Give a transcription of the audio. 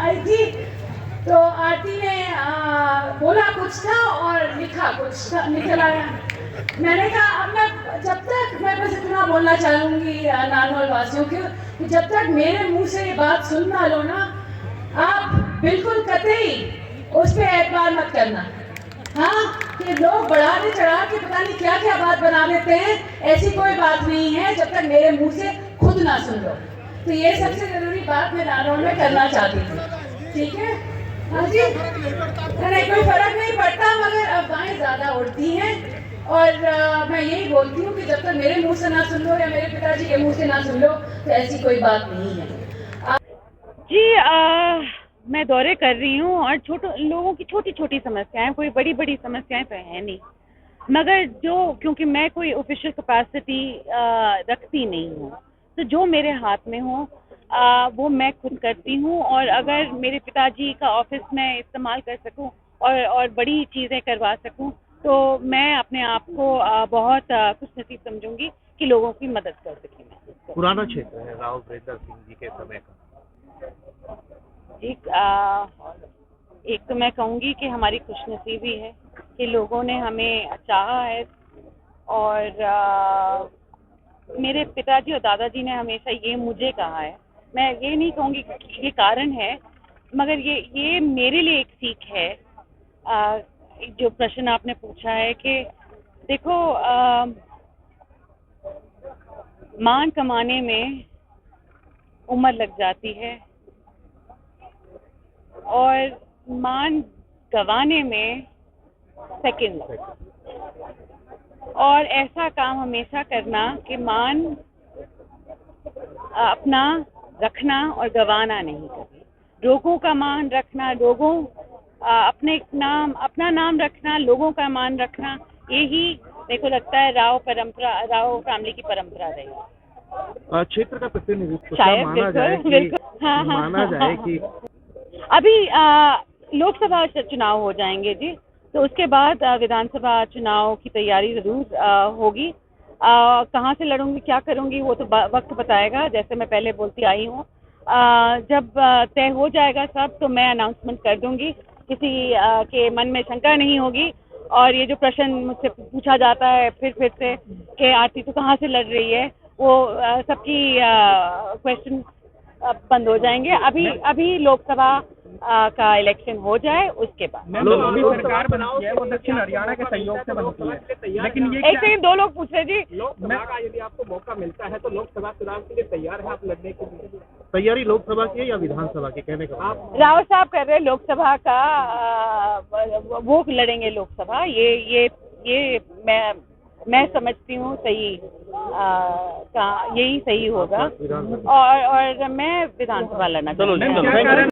आई थी तो आरती ने बोला कुछ था और लिखा कुछ था, निकल आया। मैंने कहा अब मैं जब तक मैं बस इतना बोलना चाहूँगी नारनौल वासियों को कि जब तक मेरे मुंह से ये बात सुन ना लो ना, आप बिल्कुल कतई उस पर एतबार मत करना। हाँ, कि लोग बढ़ाने चढ़ा के पता नहीं क्या क्या बात बना देते हैं, ऐसी कोई बात नहीं है जब तक मेरे मुंह से खुद ना सुन लो। तो ये सबसे जरूरी बात मैं नारनौल में करना चाहती थी। ठीक है? हाँ जी, नहीं कोई फर्क नहीं पड़ता, मगर अफवाहें ज्यादा उड़ती हैं और मैं यही बोलती हूँ कि जब तक मेरे मुंह से ना सुन लो या मेरे पिताजी के मुंह से ना सुन लो तो ऐसी कोई बात नहीं है। जी मैं दौरे कर रही हूँ और लोगों की छोटी छोटी समस्याएं, कोई बड़ी बड़ी समस्याएं तो है नहीं, मगर क्योंकि मैं कोई ऑफिशियल कैपेसिटी रखती नहीं हूँ, तो जो मेरे हाथ में हो वो मैं खुद करती हूँ। और अगर मेरे पिताजी का ऑफिस में इस्तेमाल कर सकूँ और बड़ी चीज़ें करवा सकूँ तो मैं अपने आप को बहुत खुशनसीब समझूंगी कि लोगों की मदद कर सकी। मैं पुराना क्षेत्र है राव वीरेंद्र सिंह जी के समय का। एक तो मैं कहूँगी कि हमारी खुशनसीबी है कि लोगों ने हमें चाहा है और मेरे पिताजी और दादाजी ने हमेशा ये मुझे कहा है। मैं ये नहीं कहूँगी कि ये कारण है, मगर ये मेरे लिए एक सीख है। जो प्रश्न आपने पूछा है कि देखो, मान कमाने में उम्र लग जाती है और मान गंवाने में सेकंड, और ऐसा काम हमेशा करना कि मान अपना रखना और गंवाना नहीं कभी। लोगों का मान रखना, अपना नाम रखना, लोगों का मान रखना, यही मेरे को लगता है राव फैमिली की परंपरा रही। क्षेत्र का प्रतिनिधित्व शायद माना जाए कि अभी लोकसभा चुनाव हो जाएंगे जी, तो उसके बाद विधानसभा चुनाव की तैयारी जरूर होगी। कहाँ से लड़ूंगी, क्या करूंगी, वो तो वक्त बताएगा। जैसे मैं पहले बोलती आई हूँ, जब तय हो जाएगा सब तो मैं अनाउंसमेंट कर दूंगी, किसी के मन में शंका नहीं होगी। और ये जो प्रश्न मुझसे पूछा जाता है फिर से कि आरती तो कहाँ से लड़ रही है, वो सबकी क्वेश्चन बंद हो जाएंगे। अभी लोकसभा का इलेक्शन हो जाए उसके बाद। अभी सरकार बनती है वो दक्षिण हरियाणा के सहयोग से बनती है, लेकिन ये एक सेकंड, 2 लोग पूछ रहे जी। लोकसभा का यदि आपको मौका मिलता है तो लोकसभा चुनाव के लिए तैयार है आप लड़ने के लिए? तैयारी लोकसभा की है या विधानसभा की, कहने का आप राव साहब कर रहे लोकसभा का, वो लड़ेंगे लोकसभा। ये मैं समझती हूँ सही, यही सही होगा। और मैं विधानसभा लड़ना चाहूँगी।